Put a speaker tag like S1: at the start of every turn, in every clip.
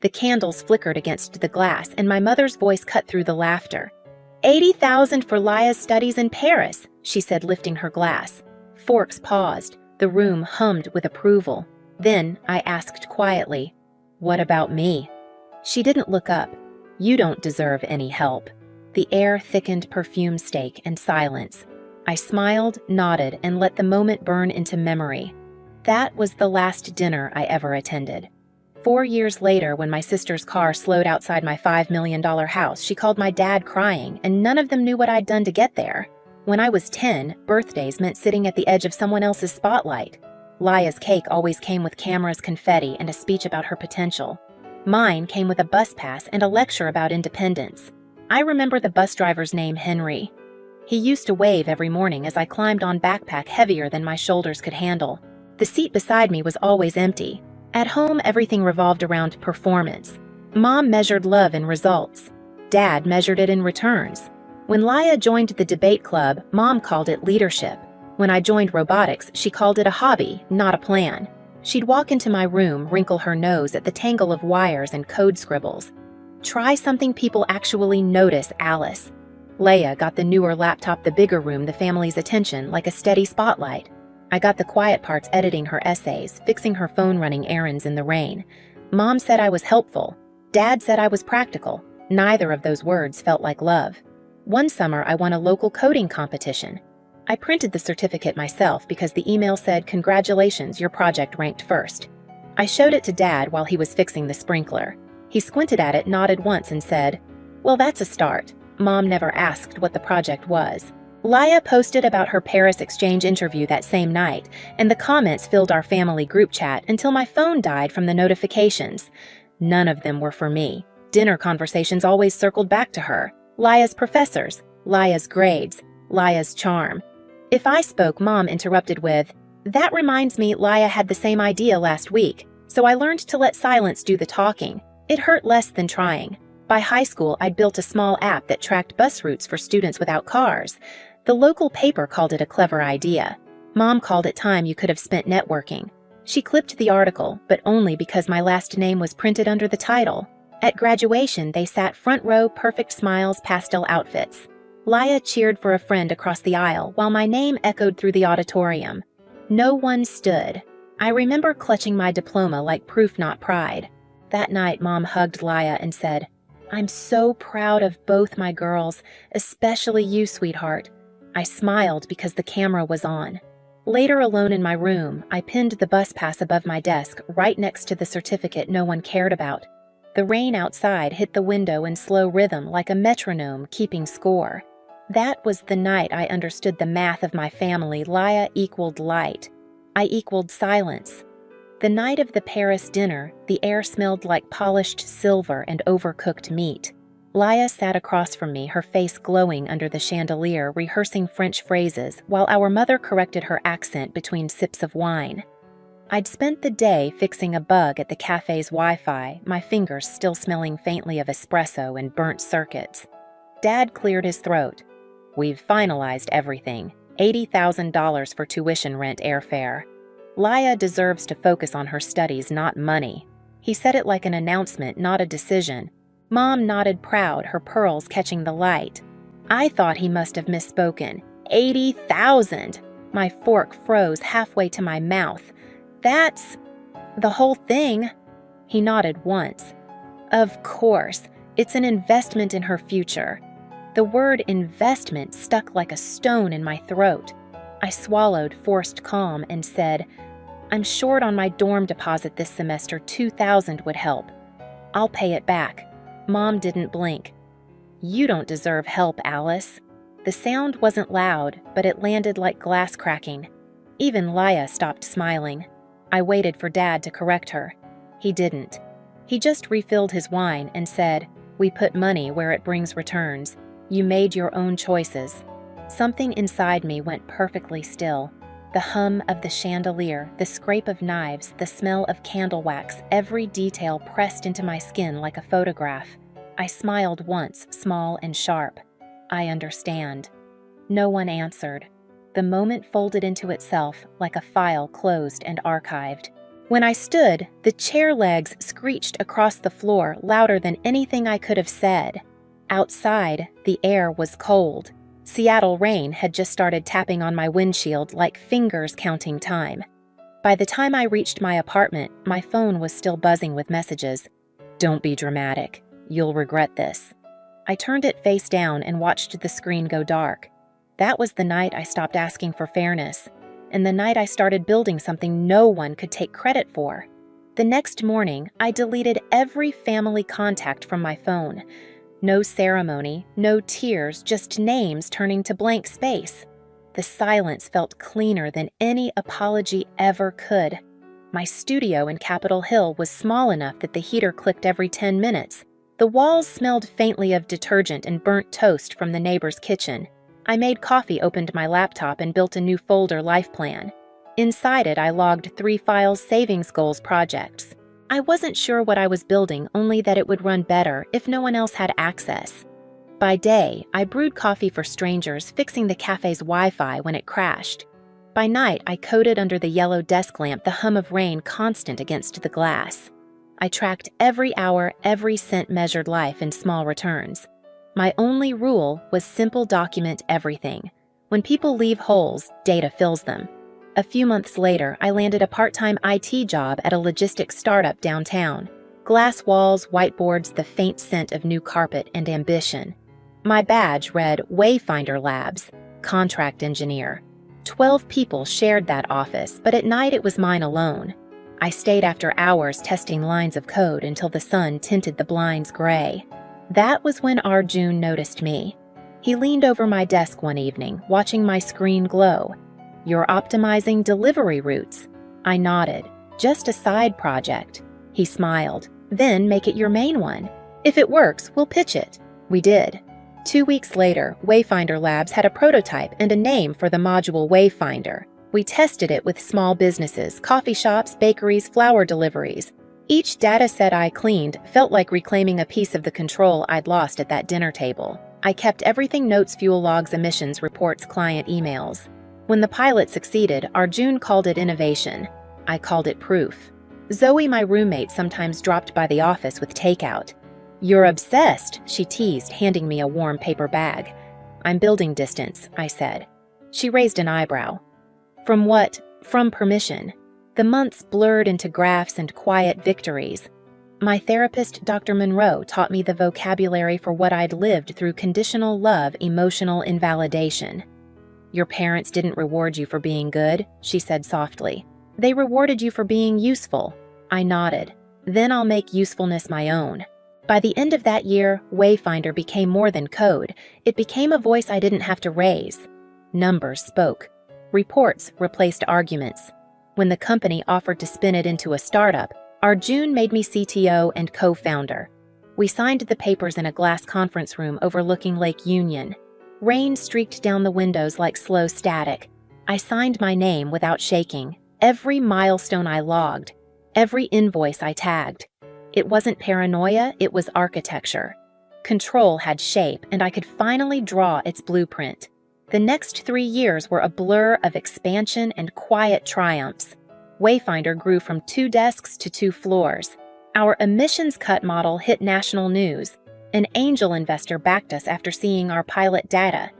S1: The candles flickered against the glass, and my mother's voice cut through the laughter. 80,000 for Laya's studies in Paris, she said, lifting her glass. Forks paused. The room hummed with approval. Then I asked quietly, "What about me?" She didn't look up. "You don't deserve any help." The air thickened perfume steak and silence. I smiled, nodded, and let the moment burn into memory. That was the last dinner I ever attended. 4 years later, when my sister's car slowed outside my $5 million house, she called my dad crying, and none of them knew what I'd done to get there. When I was 10, birthdays meant sitting at the edge of someone else's spotlight. Laya's cake always came with cameras, confetti, and a speech about her potential. Mine came with a bus pass and a lecture about independence. I remember the bus driver's name, Henry. He used to wave every morning as I climbed on backpack heavier than my shoulders could handle. The seat beside me was always empty. At home, everything revolved around performance. Mom measured love in results. Dad measured it in returns. When Laya joined the debate club, Mom called it leadership. When I joined robotics, she called it a hobby, not a plan. She'd walk into my room, wrinkle her nose at the tangle of wires and code scribbles. "Try something people actually notice, Alice." Leia got the newer laptop, the bigger room, the family's attention, like a steady spotlight. I got the quiet parts, editing her essays, fixing her phone, running errands in the rain. Mom said I was helpful. Dad said I was practical. Neither of those words felt like love. One summer, I won a local coding competition. I printed the certificate myself because the email said, "Congratulations, your project ranked first." I showed it to Dad while he was fixing the sprinkler. He squinted at it, nodded once, and said, "Well, that's a start." Mom never asked what the project was. Laya posted about her Paris exchange interview that same night, and the comments filled our family group chat until my phone died from the notifications. None of them were for me. Dinner conversations always circled back to her. Laya's professors, Laya's grades, Laya's charm. If I spoke, Mom interrupted with, "That reminds me, Laya had the same idea last week, so I learned to let silence do the talking. It hurt less than trying." By high school, I'd built a small app that tracked bus routes for students without cars. The local paper called it a clever idea. Mom called it time you could have spent networking. She clipped the article, but only because my last name was printed under the title. At graduation, they sat front row, perfect smiles, pastel outfits. Laya cheered for a friend across the aisle while my name echoed through the auditorium. No one stood. I remember clutching my diploma like proof, not pride. That night, Mom hugged Laya and said, "I'm so proud of both my girls, especially you, sweetheart." I smiled because the camera was on. Later, alone in my room, I pinned the bus pass above my desk, right next to the certificate no one cared about. The rain outside hit the window in slow rhythm like a metronome keeping score. That was the night I understood the math of my family. Laya equaled light. I equaled silence. The night of the Paris dinner, the air smelled like polished silver and overcooked meat. Laya sat across from me, her face glowing under the chandelier, rehearsing French phrases, while our mother corrected her accent between sips of wine. I'd spent the day fixing a bug at the cafe's Wi-Fi, my fingers still smelling faintly of espresso and burnt circuits. Dad cleared his throat. "We've finalized everything. $80,000 for tuition, rent, airfare. Laya deserves to focus on her studies, not money." He said it like an announcement, not a decision. Mom nodded proud, her pearls catching the light. I thought he must have misspoken. 80,000! My fork froze halfway to my mouth. "That's the whole thing?" He nodded once. "Of course, it's an investment in her future." The word investment stuck like a stone in my throat. I swallowed, forced calm, and said, "I'm short on my dorm deposit this semester. 2,000 would help. I'll pay it back." Mom didn't blink. "You don't deserve help, Alice." The sound wasn't loud, but it landed like glass cracking. Even Laya stopped smiling. I waited for Dad to correct her. He didn't. He just refilled his wine and said, "We put money where it brings returns. You made your own choices." Something inside me went perfectly still. The hum of the chandelier, the scrape of knives, the smell of candle wax, every detail pressed into my skin like a photograph. I smiled once, small and sharp. "I understand." No one answered. The moment folded into itself like a file closed and archived. When I stood, the chair legs screeched across the floor louder than anything I could have said. Outside, the air was cold. Seattle rain had just started tapping on my windshield like fingers counting time. By the time I reached my apartment, my phone was still buzzing with messages. "Don't be dramatic. You'll regret this." I turned it face down and watched the screen go dark. That was the night I stopped asking for fairness, and the night I started building something no one could take credit for. The next morning, I deleted every family contact from my phone. No ceremony, no tears, just names turning to blank space. The silence felt cleaner than any apology ever could. My studio in Capitol Hill was small enough that the heater clicked every 10 minutes. The walls smelled faintly of detergent and burnt toast from the neighbor's kitchen. I made coffee, opened my laptop, and built a new folder life plan. Inside it, I logged 3 files savings goals projects. I wasn't sure what I was building, only that it would run better if no one else had access. By day, I brewed coffee for strangers, fixing the cafe's Wi-Fi when it crashed. By night, I coded under the yellow desk lamp, the hum of rain constant against the glass. I tracked every hour, every cent, measured life in small returns. My only rule was simple: document everything. When people leave holes, data fills them. A few months later, I landed a part-time IT job at a logistics startup downtown. Glass walls, whiteboards, the faint scent of new carpet, and ambition. My badge read Wayfinder Labs, contract engineer. 12 people shared that office, but at night it was mine alone. I stayed after hours testing lines of code until the sun tinted the blinds gray. That was when Arjun noticed me. He leaned over my desk one evening, watching my screen glow. "You're optimizing delivery routes." I nodded. "Just a side project." He smiled. "Then make it your main one. If it works, we'll pitch it." We did. 2 weeks later, Wayfinder Labs had a prototype and a name for the module Wayfinder. We tested it with small businesses, coffee shops, bakeries, flower deliveries. Each data set I cleaned felt like reclaiming a piece of the control I'd lost at that dinner table. I kept everything: notes, fuel logs, emissions reports, client emails. When the pilot succeeded, Arjun called it innovation. I called it proof. Zoe, my roommate, sometimes dropped by the office with takeout. "You're obsessed," she teased, handing me a warm paper bag. "I'm building distance," I said. She raised an eyebrow. "From what?" "From permission." The months blurred into graphs and quiet victories. My therapist, Dr. Monroe, taught me the vocabulary for what I'd lived through: conditional love, emotional invalidation. "Your parents didn't reward you for being good," she said softly. "They rewarded you for being useful." I nodded. "Then I'll make usefulness my own." By the end of that year, Wayfinder became more than code. It became a voice I didn't have to raise. Numbers spoke. Reports replaced arguments. When the company offered to spin it into a startup, Arjun made me CTO and co-founder. We signed the papers in a glass conference room overlooking Lake Union. Rain streaked down the windows like slow static. I signed my name without shaking. Every milestone I logged, every invoice I tagged. It wasn't paranoia, it was architecture. Control had shape, and I could finally draw its blueprint. The next 3 years were a blur of expansion and quiet triumphs. Wayfinder grew from 2 desks to 2 floors. Our emissions cut model hit national news. An angel investor backed us after seeing our pilot data.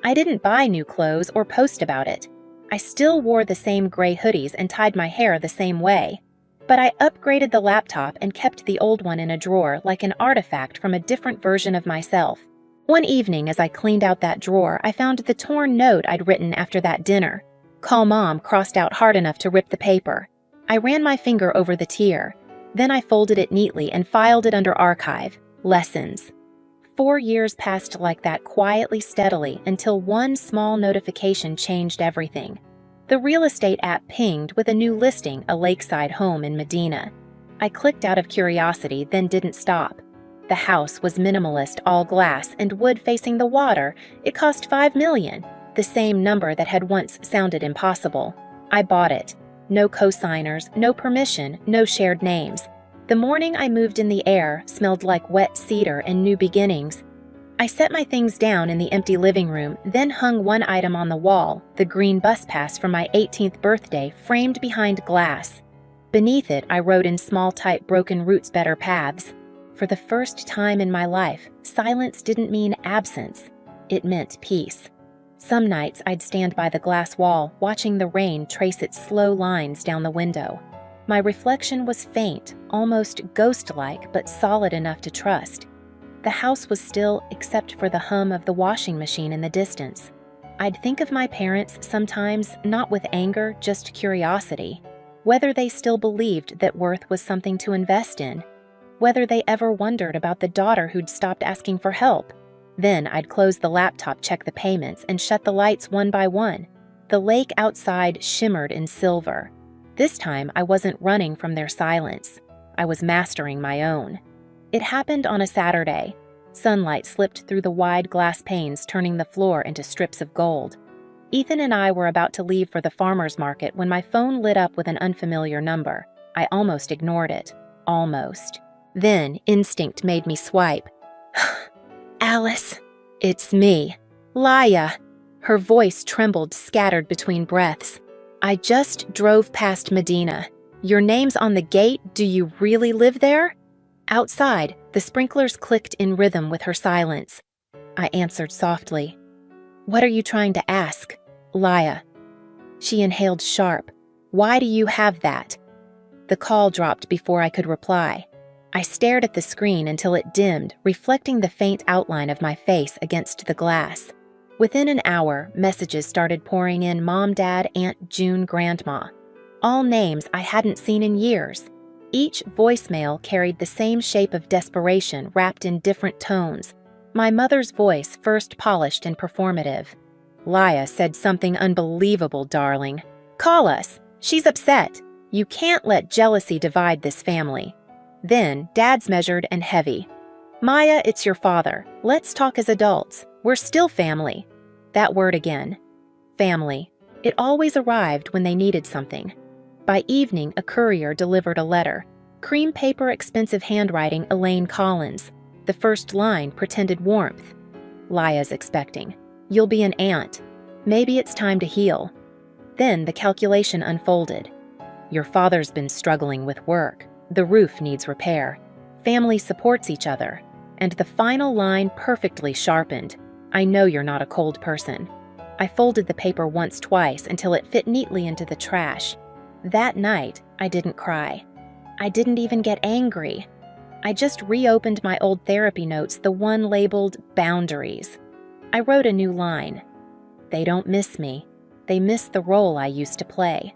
S1: I didn't buy new clothes or post about it. I still wore the same gray hoodies and tied my hair the same way. But I upgraded the laptop and kept the old one in a drawer like an artifact from a different version of myself. One evening, as I cleaned out that drawer, I found the torn note I'd written after that dinner. "Call Mom," crossed out hard enough to rip the paper. I ran my finger over the tier. Then I folded it neatly and filed it under Archive. Lessons. 4 years passed like that, quietly, steadily, until one small notification changed everything. The real estate app pinged with a new listing, a lakeside home in Medina. I clicked out of curiosity, then didn't stop. The house was minimalist, all glass and wood facing the water. It cost $5 million, the same number that had once sounded impossible. I bought it. No co-signers, no permission, no shared names. The morning I moved in, the air smelled like wet cedar and new beginnings. I set my things down in the empty living room, then hung one item on the wall, the green bus pass from my 18th birthday framed behind glass. Beneath it, I wrote in small type, "Broken roots, better paths." For the first time in my life, silence didn't mean absence. It meant peace. Some nights I'd stand by the glass wall, watching the rain trace its slow lines down the window. My reflection was faint, almost ghost-like, but solid enough to trust. The house was still, except for the hum of the washing machine in the distance. I'd think of my parents sometimes, not with anger, just curiosity. Whether they still believed that worth was something to invest in. Whether they ever wondered about the daughter who'd stopped asking for help. Then I'd close the laptop, check the payments, and shut the lights one by one. The lake outside shimmered in silver. This time, I wasn't running from their silence. I was mastering my own. It happened on a Saturday. Sunlight slipped through the wide glass panes, turning the floor into strips of gold. Ethan and I were about to leave for the farmer's market when my phone lit up with an unfamiliar number. I almost ignored it. Almost. Then, instinct made me swipe. "Alice, it's me. Laya." Her voice trembled, scattered between breaths. "I just drove past Medina. Your name's on the gate. Do you really live there?" Outside, the sprinklers clicked in rhythm with her silence. I answered softly. "What are you trying to ask?" "Laya." She inhaled sharp. "Why do you have that?" The call dropped before I could reply. I stared at the screen until it dimmed, reflecting the faint outline of my face against the glass. Within an hour, messages started pouring in: Mom, Dad, Aunt June, Grandma. All names I hadn't seen in years. Each voicemail carried the same shape of desperation wrapped in different tones. My mother's voice, first polished and performative. "Laya said something unbelievable, darling. Call us. She's upset. You can't let jealousy divide this family." Then, Dad's measured and heavy. "Maya, it's your father. Let's talk as adults. We're still family." That word again. Family. It always arrived when they needed something. By evening, a courier delivered a letter. Cream paper, expensive handwriting, Elaine Collins. The first line pretended warmth. "Laya's expecting. You'll be an aunt. Maybe it's time to heal." Then the calculation unfolded. "Your father's been struggling with work. The roof needs repair. Family supports each other." And the final line perfectly sharpened. "I know you're not a cold person." I folded the paper once, twice, until it fit neatly into the trash. That night, I didn't cry. I didn't even get angry. I just reopened my old therapy notes, the one labeled Boundaries. I wrote a new line. "They don't miss me. They miss the role I used to play."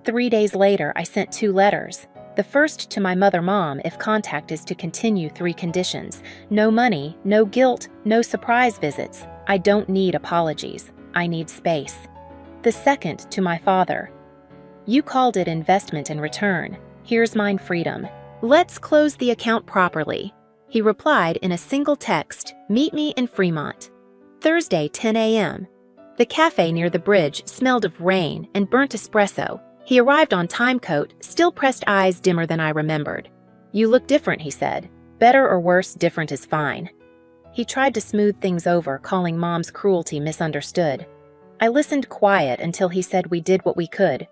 S1: 3 days later, I sent 2 letters. The first to my mom, if contact is to continue, 3 conditions. No money, no guilt, no surprise visits. I don't need apologies. I need space. The second to my father. You called it investment in return. Here's mine, freedom. Let's close the account properly. He replied in a single text, "Meet me in Fremont." Thursday, 10 a.m. The cafe near the bridge smelled of rain and burnt espresso. He arrived on timecoat, still pressed eyes dimmer than I remembered. "You look different," he said. "Better or worse, different is fine." He tried to smooth things over, calling Mom's cruelty misunderstood. I listened quiet until he said we did what we could.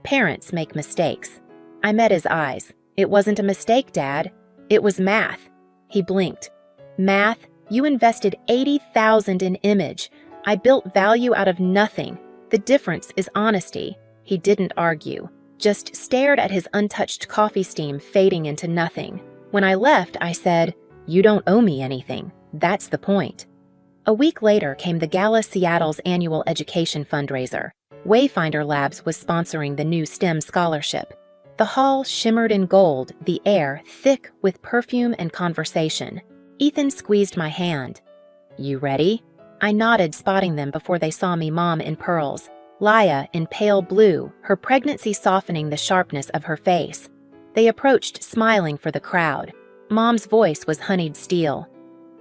S1: Parents make mistakes. I met his eyes. "It wasn't a mistake, Dad. It was math." He blinked. "Math? You invested $80,000 in image. I built value out of nothing. The difference is honesty." He didn't argue, just stared at his untouched coffee steam fading into nothing. When I left, I said, "You don't owe me anything. That's the point." A week later came the Gala Seattle's annual education fundraiser. Wayfinder Labs was sponsoring the new STEM scholarship. The hall shimmered in gold, the air thick with perfume and conversation. Ethan squeezed my hand. "You ready?" I nodded, spotting them before they saw me, Mom in pearls. Laya in pale blue, her pregnancy softening the sharpness of her face. They approached, smiling for the crowd. Mom's voice was honeyed steel.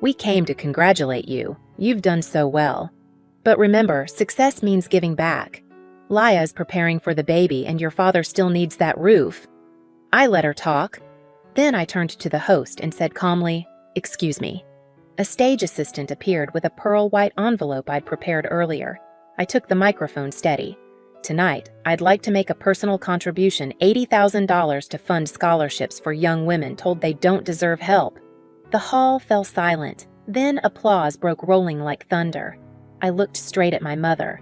S1: "We came to congratulate you. You've done so well. But remember, success means giving back. Laya's preparing for the baby, and your father still needs that roof." I let her talk. Then I turned to the host and said calmly, "Excuse me." A stage assistant appeared with a pearl white envelope I'd prepared earlier. I took the microphone steady. Tonight, I'd like to make a personal contribution, $80,000 to fund scholarships for young women told they don't deserve help. The hall fell silent. Then applause broke rolling like thunder. I looked straight at my mother.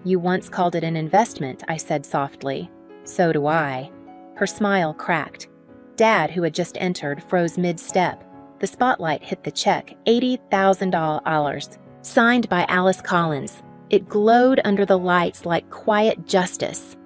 S1: You once called it an investment, I said softly. So do I. Her smile cracked. Dad, who had just entered, froze mid-step. The spotlight hit the check, $80,000, signed by Alice Collins. It glowed under the lights like quiet justice.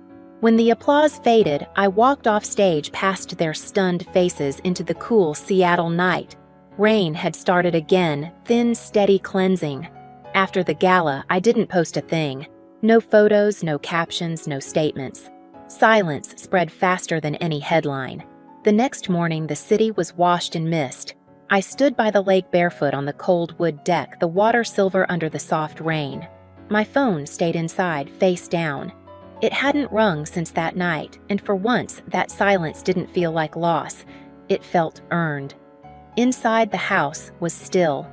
S1: When the applause faded, I walked off stage past their stunned faces into the cool Seattle night. Rain had started again, thin, steady cleansing. After the gala, I didn't post a thing. No photos, no captions, no statements. Silence spread faster than any headline. The next morning, the city was washed in mist. I stood by the lake barefoot on the cold wood deck, the water silver under the soft rain. My phone stayed inside, face down. It hadn't rung since that night, and for once, that silence didn't feel like loss. It felt earned. Inside the house was still.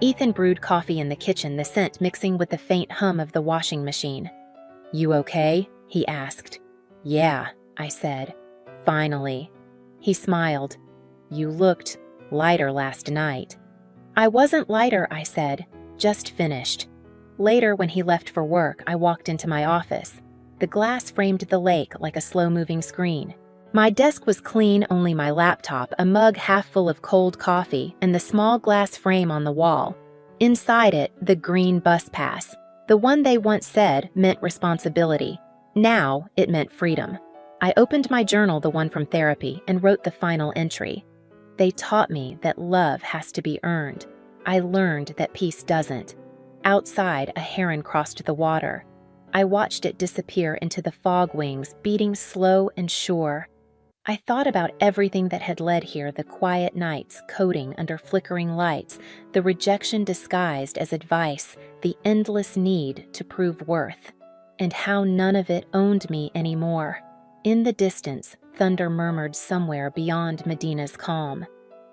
S1: Ethan brewed coffee in the kitchen, the scent mixing with the faint hum of the washing machine. You okay? He asked. Yeah, I said. Finally. He smiled. You looked lighter last night. I wasn't lighter, I said. Just finished. Later, when he left for work, I walked into my office. The glass framed the lake like a slow-moving screen. My desk was clean, only my laptop, a mug half full of cold coffee, and the small glass frame on the wall. Inside it, the green bus pass. The one they once said meant responsibility. Now, it meant freedom. I opened my journal, the one from therapy, and wrote the final entry. They taught me that love has to be earned. I learned that peace doesn't. Outside, a heron crossed the water. I watched it disappear into the fog wings, beating slow and sure. I thought about everything that had led here, the quiet nights coding under flickering lights, the rejection disguised as advice, the endless need to prove worth, and how none of it owned me anymore. In the distance, thunder murmured somewhere beyond Medina's calm.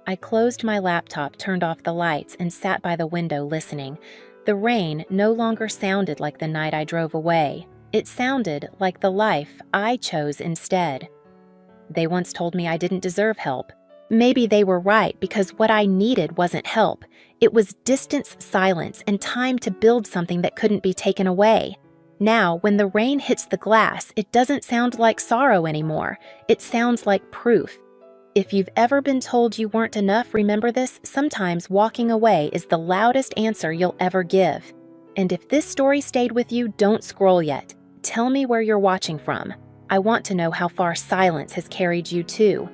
S1: I closed my laptop, turned off the lights, and sat by the window listening. The rain no longer sounded like the night I drove away. It sounded like the life I chose instead. They once told me I didn't deserve help. Maybe they were right, because what I needed wasn't help. It was distance, silence, and time to build something that couldn't be taken away. Now, when the rain hits the glass, it doesn't sound like sorrow anymore. It sounds like proof. If you've ever been told you weren't enough, remember this: sometimes walking away is the loudest answer you'll ever give. And if this story stayed with you, don't scroll yet. Tell me where you're watching from. I want to know how far silence has carried you too.